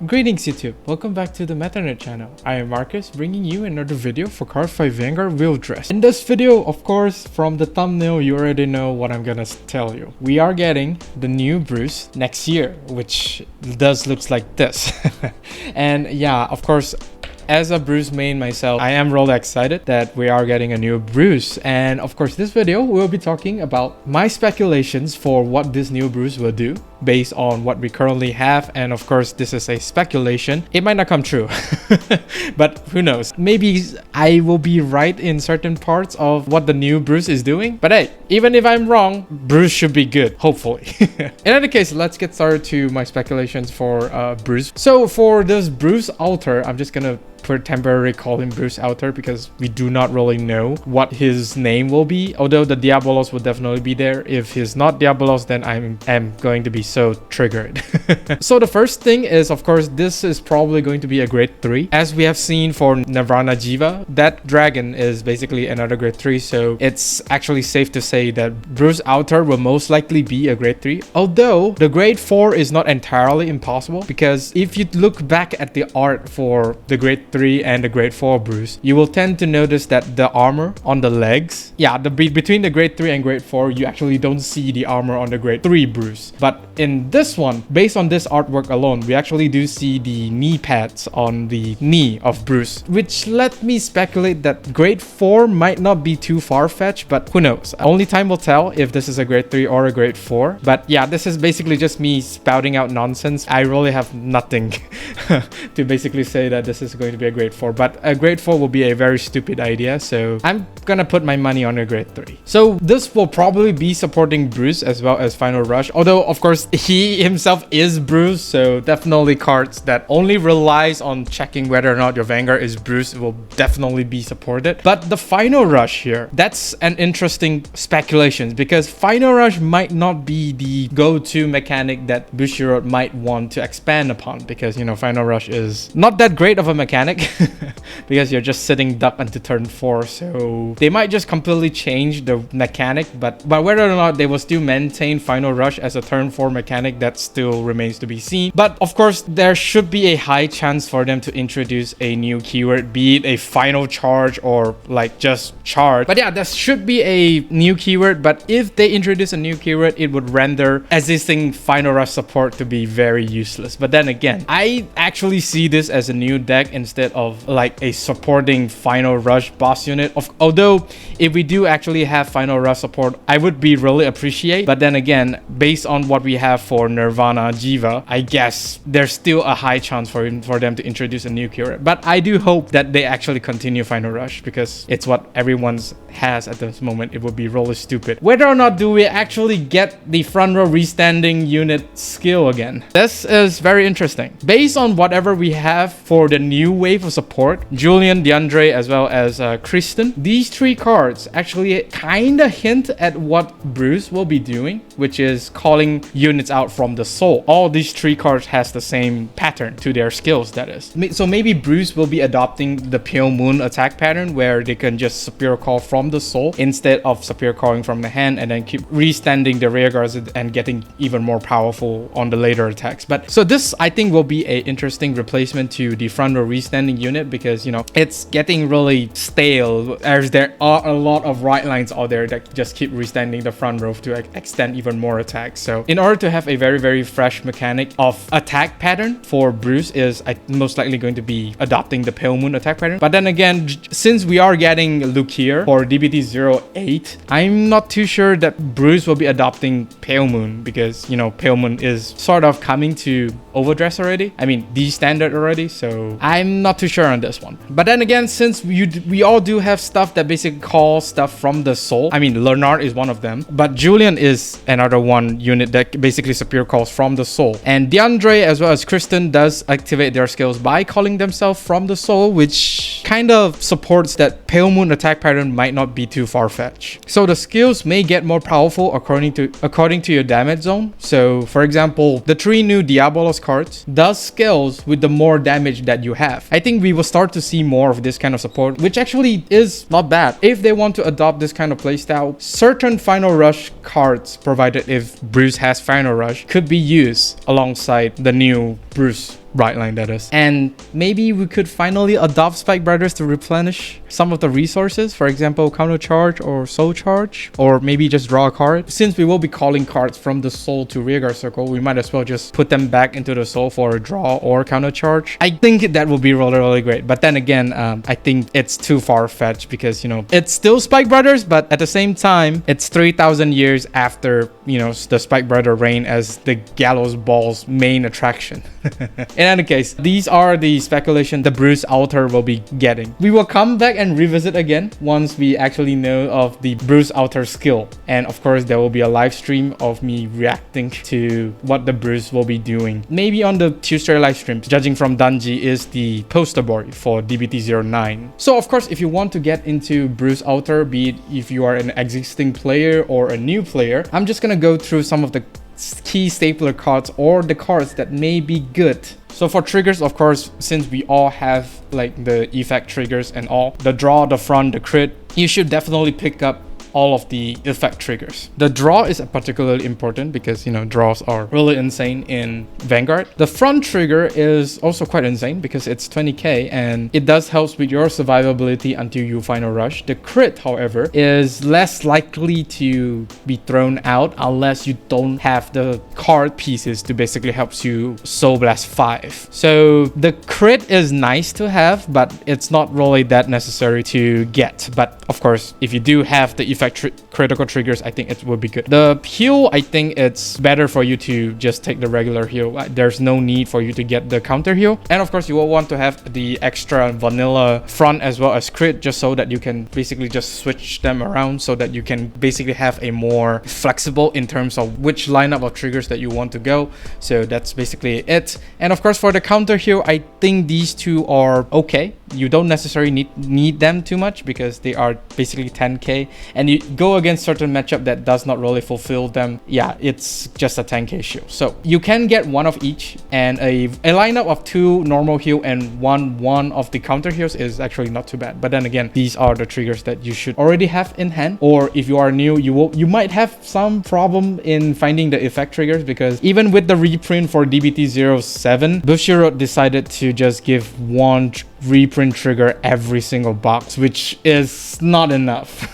Greetings YouTube, welcome back to the Methernet channel. I am Marcus, bringing you another video for Cardfight Vanguard Overdress. In this video, of course, from the thumbnail you already know what I'm gonna tell you. We are getting the new Bruce next year, which does looks like this. And yeah, of course, as a Bruce main myself, I am really excited that we are getting a new Bruce. And of course, this video will be talking about my speculations for what this new Bruce will do based on what we currently have. And of course, this is a speculation. It might not come true, but who knows? Maybe I will be right in certain parts of what the new Bruce is doing. But hey, even if I'm wrong, Bruce should be good, hopefully. In any case, let's get started to my speculations for Bruce. So for this Bruce Outtro, I'm just gonna temporarily call him Bruce Outtro because we do not really know what his name will be, although the Diabolos will definitely be there. If he's not Diabolos, then I am going to be so triggered. So the first thing is, of course, this is probably going to be a grade 3. As we have seen for Nirvana Jiva, that dragon is basically another grade 3, so it's actually safe to say that Bruce Outtro will most likely be a grade 3, although the grade 4 is not entirely impossible, because if you look back at the art for the grade 3 and the grade 4 Bruce, you will tend to notice that the armor on the legs, between the grade 3 and grade 4, you actually don't see the armor on the grade 3 Bruce. But in this one, based on this artwork alone, we actually do see the knee pads on the knee of Bruce, which let me speculate that grade 4 might not be too far-fetched, but who knows? Only time will tell if this is a grade 3 or a grade 4. But yeah, this is basically just me spouting out nonsense. I really have nothing to basically say that this is going to be a grade 4, but a grade 4 will be a very stupid idea, so I'm gonna put my money on a grade 3. So this will probably be supporting Bruce as well as Final Rush, although of course he himself is Bruce, so definitely cards that only relies on checking whether or not your Vanguard is Bruce will definitely be supported. But the Final Rush here, that's an interesting speculation, because Final Rush might not be the go-to mechanic that Bushiroad might want to expand upon, because you know, Final Rush is not that great of a mechanic because you're just sitting duck until turn 4, so they might just completely change the mechanic, but whether or not they will still maintain Final Rush as a turn 4 mechanic, that still remains to be seen. But of course, there should be a high chance for them to introduce a new keyword, be it a final charge or like just charge. But yeah, there should be a new keyword, but if they introduce a new keyword, it would render existing Final Rush support to be very useless. But then again, I actually see this as a new deck instead of like a supporting Final Rush boss unit. Although if we do actually have Final Rush support, I would be really appreciate. But then again, based on what we have for Nirvana Jiva, I guess there's still a high chance for them to introduce a new keyword. But I do hope that they actually continue Final Rush, because it's what everyone's has at this moment. It would be really stupid. Whether or not do we actually get the front row restanding unit skill again? This is very interesting. Based on whatever we have for the new wave of support, Julian, DeAndre, as well as Kristen, these 3 cards actually kind of hint at what Bruce will be doing, which is calling units out from the soul. All these 3 cards has the same pattern to their skills, that is. So maybe Bruce will be adopting the Pale Moon attack pattern, where they can just superior call from the soul instead of superior calling from the hand, and then keep restanding the rear guards and getting even more powerful on the later attacks. But so this, I think, will be a interesting replacement to the front row restanding unit, because you know, it's getting really stale, as there are a lot of right lines out there that just keep restanding the front row to extend even more attacks. So in order to have a very, very fresh mechanic of attack pattern for Bruce, is most likely going to be adopting the Pale Moon attack pattern. But then again, since we are getting Luke here for DBT08, I'm not too sure that Bruce will be adopting Pale Moon, because you know, Pale Moon is sort of coming to Overdress already. I mean, the standard already, so I'm not too sure on this one. But then again, since we all do have stuff that basically calls stuff from the soul, I mean, Leonard is one of them, but Julian is another one unit that basically superior calls from the soul. And DeAndre as well as Kristen does activate their skills by calling themselves from the soul, which kind of supports that Pale Moon attack pattern might not be too far-fetched. So the skills may get more powerful according to your damage zone. So for example, the 3 new Diabolos cards does skills with the more damage that you have. I think we will start to see more of this kind of support, which actually is not bad. If they want to adopt this kind of playstyle, certain Final Rush cards, provided if Bruce has Final Rush, could be used alongside the new Bruce bright line, that is. And maybe we could finally adopt Spike Brothers to replenish some of the resources, for example, counter charge or soul charge, or maybe just draw a card. Since we will be calling cards from the soul to rearguard circle, we might as well just put them back into the soul for a draw or counter charge. I think that will be really great. But then again, I think it's too far-fetched because, you know, it's still Spike Brothers, but at the same time, it's 3,000 years after, you know, the Spike Brother reign as the Gallows Ball's main attraction. In any case, these are the speculation the Bruce Outtro will be getting. We will come back and revisit again once we actually know of the Bruce Outtro skill. And of course, there will be a live stream of me reacting to what the Bruce will be doing. Maybe on the Tuesday live streams, judging from Dungy is the poster boy for DBT09. So of course, if you want to get into Bruce Outtro, be it if you are an existing player or a new player, I'm just gonna go through some of the key stapler cards or the cards that may be good. So for triggers, of course, since we all have like the effect triggers and all, the draw, the front, the crit, you should definitely pick up all of the effect triggers. The draw is particularly important because, you know, draws are really insane in Vanguard. The front trigger is also quite insane because it's 20k and it does help with your survivability until you final rush. The crit, however, is less likely to be thrown out unless you don't have the card pieces to basically help you Soul Blast 5. So the crit is nice to have, but it's not really that necessary to get. But of course, if you do have the effect critical triggers, I think it would be good. The heal, I think it's better for you to just take the regular heal. There's no need for you to get the counter heal. And of course, you will want to have the extra vanilla front as well as crit, just so that you can basically just switch them around so that you can basically have a more flexible in terms of which lineup of triggers that you want to go. So that's basically it. And of course, for the counter heal, I think these two are okay. You don't necessarily need them too much because they are basically 10k, and you go against certain matchup that does not really fulfill them. Yeah, it's just a 10k shield. So you can get one of each, and a lineup of 2 normal heal and one of the counter heals is actually not too bad. But then again, these are the triggers that you should already have in hand, or if you are new, you might have some problem in finding the effect triggers because even with the reprint for DBT07, Bushi decided to just give one reprint trigger every single box, which is not enough.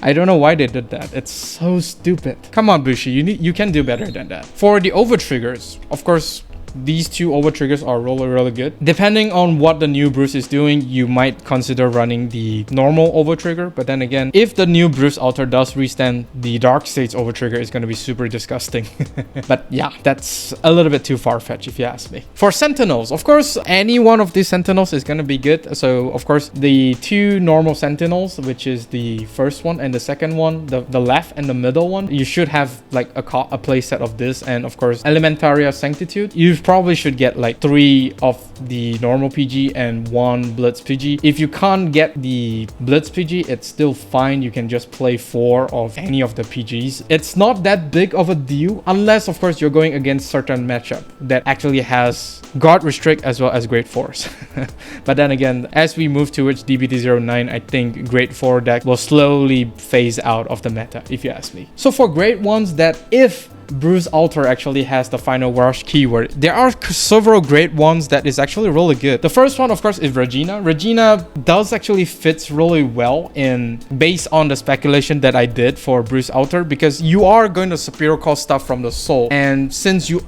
I don't know why they did that. It's so stupid. Come on, Bushi, you can do better than that. For the Overtriggers, of course, these 2 Overtriggers are really good. Depending on what the new Bruce is doing, you might consider running the normal Overtrigger. But then again, if the new Bruce Outtro does restand, the Dark States Overtrigger is going to be super disgusting. But yeah, that's a little bit too far-fetched if you ask me. For Sentinels, of course, any one of these Sentinels is going to be good. So of course, the 2 normal Sentinels, which is the first one and the second one, the left and the middle one, you should have like a playset of this. And of course, Elementaria Sanctitude. You probably should get like 3 of the normal PG and 1 Blitz PG. If you can't get the Blitz PG, it's still fine. You can just play 4 of any of the PGs. It's not that big of a deal unless, of course, you're going against certain matchup that actually has guard restrict as well as Great Force. But then again, as we move towards DBT09, I think Great 4 deck will slowly phase out of the meta, if you ask me. So for Great Ones, that if Bruce Outtro actually has the final rush keyword, there are several great ones that is actually really good. The first one, of course, is Regina. Regina does actually fits really well in based on the speculation that I did for Bruce Outtro, because you are going to superior call stuff from the soul, and since you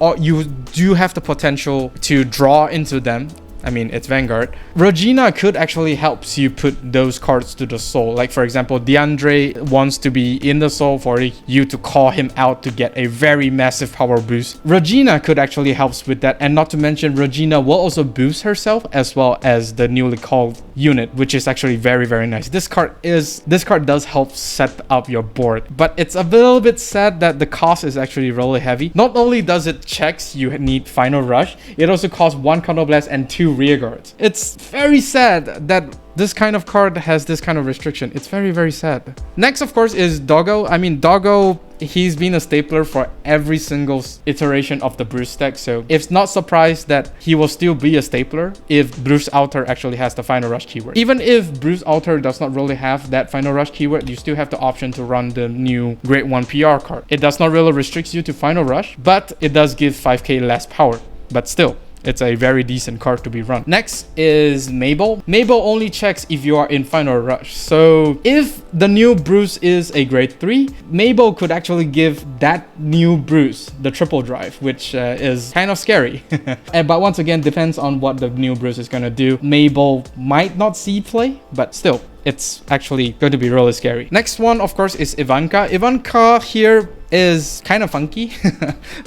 do have the potential to draw into them, I mean, it's Vanguard. Regina could actually help you put those cards to the soul. Like, for example, DeAndre wants to be in the soul for you to call him out to get a very massive power boost. Regina could actually help with that. And not to mention, Regina will also boost herself as well as the newly called unit, which is actually very nice. This card does help set up your board, but it's a little bit sad that the cost is actually really heavy. Not only does it checks you need final rush, it also costs 1 counter blast and 2 rear guards. It's very sad that this kind of card has this kind of restriction. It's very sad. Next, of course, is Doggo. I mean, Doggo, he's been a stapler for every single iteration of the Bruce deck, so it's not surprised that he will still be a stapler if Bruce Outtro actually has the final rush keyword. Even if Bruce Outtro does not really have that final rush keyword, you still have the option to run the new Grade 1 PR card. It does not really restrict you to final rush, but it does give 5k less power. But still, it's a very decent card to be run. Next is Mabel. Mabel only checks if you are in Final Rush. So if the new Bruce is a grade 3, Mabel could actually give that new Bruce the triple drive, which is kind of scary. But once again, depends on what the new Bruce is going to do. Mabel might not see play, but still, it's actually going to be really scary. Next one, of course, is Ivanka. Ivanka here is kind of funky,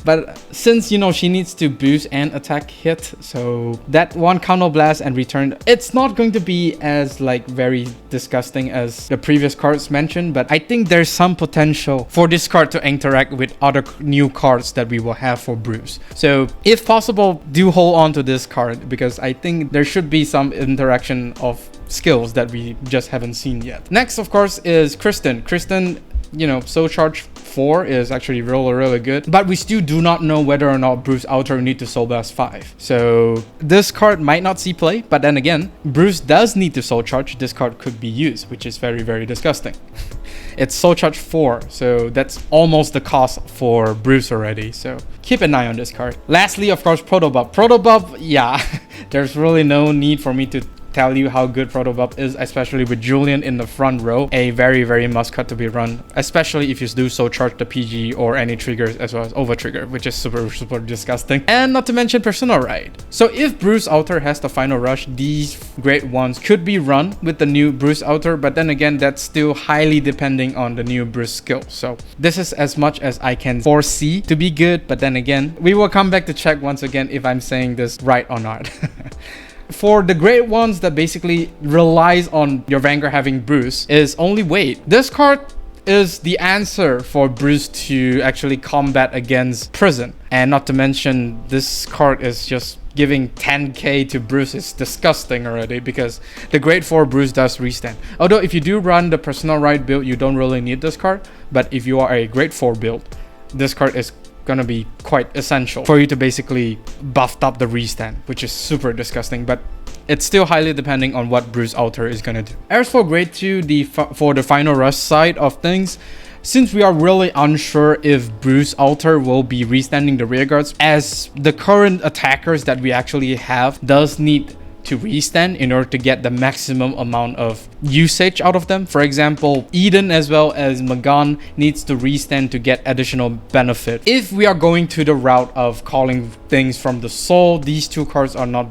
but since, you know, she needs to boost and attack hit, so that one counter blast and return, it's not going to be as like very disgusting as the previous cards mentioned, but I think there's some potential for this card to interact with other new cards that we will have for Bruce. So if possible, do hold on to this card, because I think there should be some interaction of skills that we just haven't seen yet. Next, of course, is Kristen. Kristen, you know, Soul Charge 4 is actually really good, but we still do not know whether or not Bruce Outtro need to Soul Blast 5. So this card might not see play, but then again, Bruce does need to Soul Charge. This card could be used, which is very disgusting. It's Soul Charge 4, so that's almost the cost for Bruce already, so keep an eye on this card. Lastly, of course, Protobub. Protobub, yeah, there's really no need for me to tell you how good Protobub is, especially with Julian in the front row. A very must cut to be run, especially if you do so charge the PG or any triggers, as well as Overtrigger, which is super disgusting. And not to mention Personal Ride. So if Bruce Outer has the Final Rush, these great ones could be run with the new Bruce Outer, but then again, that's still highly depending on the new Bruce skill. So this is as much as I can foresee to be good, but then again, we will come back to check once again if I'm saying this right or not. For the great ones that basically relies on your Vanguard having Bruce is only Wade. This card is the answer for Bruce to actually combat against Prison. And not to mention, this card is just giving 10k to Bruce is disgusting already, because the grade 4 Bruce does restand. Although if you do run the Personal Ride build, you don't really need this card. But if you are a grade 4 build, this card is gonna be quite essential for you to basically buff up the restand, which is super disgusting, but it's still highly depending on what Bruce Outer is gonna do. As for grade 2, for the Final Rush side of things, since we are really unsure if Bruce Outer will be restanding the rear guards, as the current attackers that we actually have does need to restand in order to get the maximum amount of usage out of them. For example, Eden as well as Magan needs to restand to get additional benefit. If we are going to the route of calling things from the soul, these two cards are not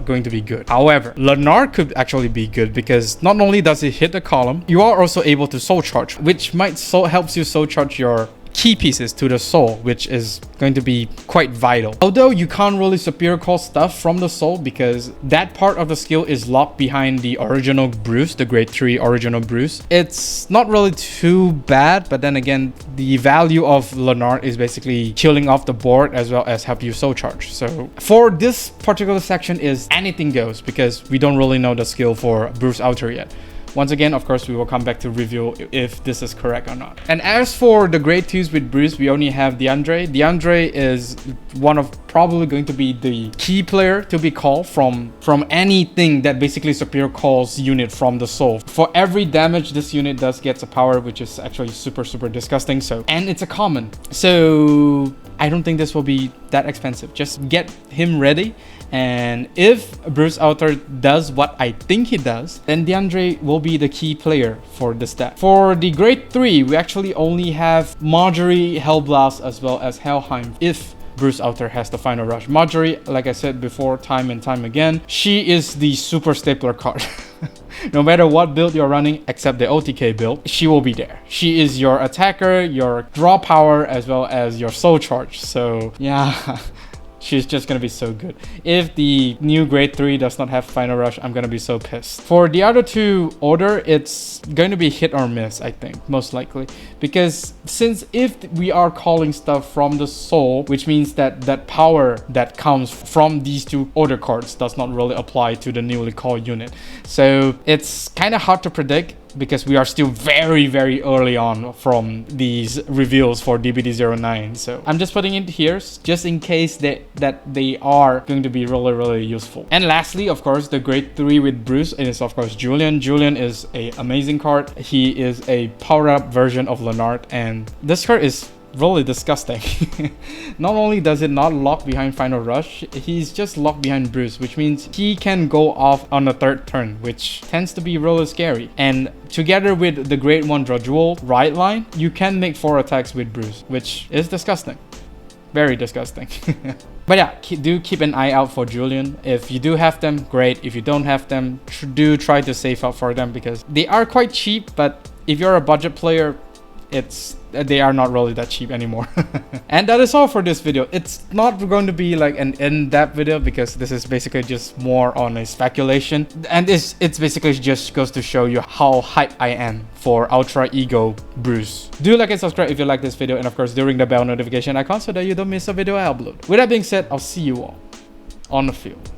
going to be good. However, Leonard could actually be good, because not only does it hit the column, you are also able to soul charge, which might helps you soul charge your key pieces to the soul, which is going to be quite vital. Although you can't really superior call stuff from the soul, because that part of the skill is locked behind the original Bruce, the grade 3 original Bruce. It's not really too bad, but then again, the value of Leonard is basically killing off the board as well as help you soul charge. So for this particular section is anything goes, because we don't really know the skill for Bruce Outer yet. Once again, of course, we will come back to review if this is correct or not. And as for the grade 2s with Bruce, we only have DeAndre. DeAndre is one of probably going to be the key player to be called from anything that basically superior calls unit from the soul. For every damage this unit does gets a power, which is actually super disgusting. So, and it's a common. So I don't think this will be that expensive. Just get him ready. And if Bruce Outer does what I think he does, then DeAndre will be the key player for this deck. For the grade 3, we actually only have Marjorie, Hellblast, as well as Helheim if Bruce Outer has the Final Rush. Marjorie, like I said before, time and time again, she is the super stapler card. No matter what build you're running, except the OTK build, she will be there. She is your attacker, your draw power, as well as your soul charge. So yeah, she's just gonna be so good. If the new grade 3 does not have Final Rush, I'm gonna be so pissed. For the other two order, it's going to be hit or miss, I think, most likely. Because since if we are calling stuff from the soul, which means that that power that comes from these two order cards does not really apply to the newly called unit. So it's kind of hard to predict, because we are still very early on from these reveals for DBT09. So I'm just putting it here just in case that they are going to be really useful. And lastly, of course, the grade 3 with Bruce is of course Julian. Julian is an amazing card. He is a power up version of Leonard, and this card is really disgusting. Not only does it not lock behind Final Rush, he's just locked behind Bruce, which means he can go off on the third turn, which tends to be really scary. And together with the Grade 1 Draw Jewel right line, you can make 4 attacks with Bruce, which is disgusting. Very disgusting. But yeah, do keep an eye out for Julian. If you do have them, great. If you don't have them, do try to save up for them, because they are quite cheap, but if you're a budget player, they are not really that cheap anymore. And that is all for this video. It's not going to be like an in-depth video, because this is basically just more on a speculation, and it's basically just goes to show you how hyped I am for Ultra Ego Bruce. Do like and subscribe if you like this video, and of course do ring the bell notification icon so that you don't miss a video I upload. With that being said, I'll see you all on the field.